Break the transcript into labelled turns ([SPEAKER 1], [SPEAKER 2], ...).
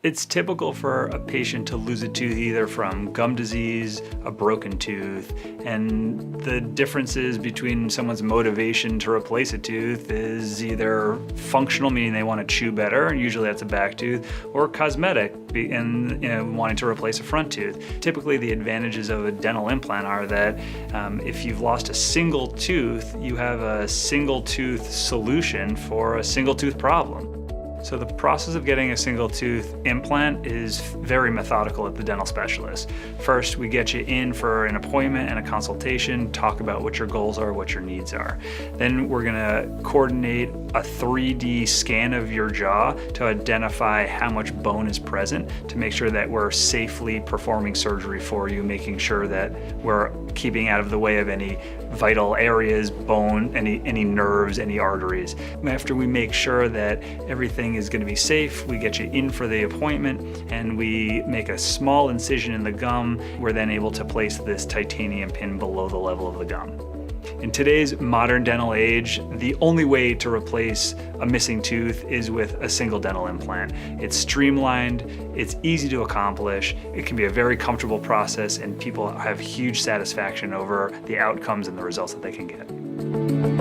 [SPEAKER 1] It's typical for a patient to lose a tooth either from gum disease, a broken tooth, and the differences between someone's motivation to replace a tooth is either functional, meaning they want to chew better, and usually that's a back tooth, or cosmetic, and wanting to replace a front tooth. Typically the advantages of a dental implant are that if you've lost a single tooth, you have a single tooth solution for a single tooth problem. So the process of getting a single tooth implant is very methodical at the dental specialist. First, we get you in for an appointment and a consultation, talk about what your goals are, what your needs are. Then we're gonna coordinate a 3D scan of your jaw to identify how much bone is present, to make sure that we're safely performing surgery for you, making sure that we're keeping out of the way of any vital areas, bone, any nerves, any arteries. After we make sure that everything is going to be safe, we get you in for the appointment and we make a small incision in the gum. We're then able to place this titanium pin below the level of the gum. In today's modern dental age, the only way to replace a missing tooth is with a single dental implant. It's streamlined, it's easy to accomplish, it can be a very comfortable process, and people have huge satisfaction over the outcomes and the results that they can get.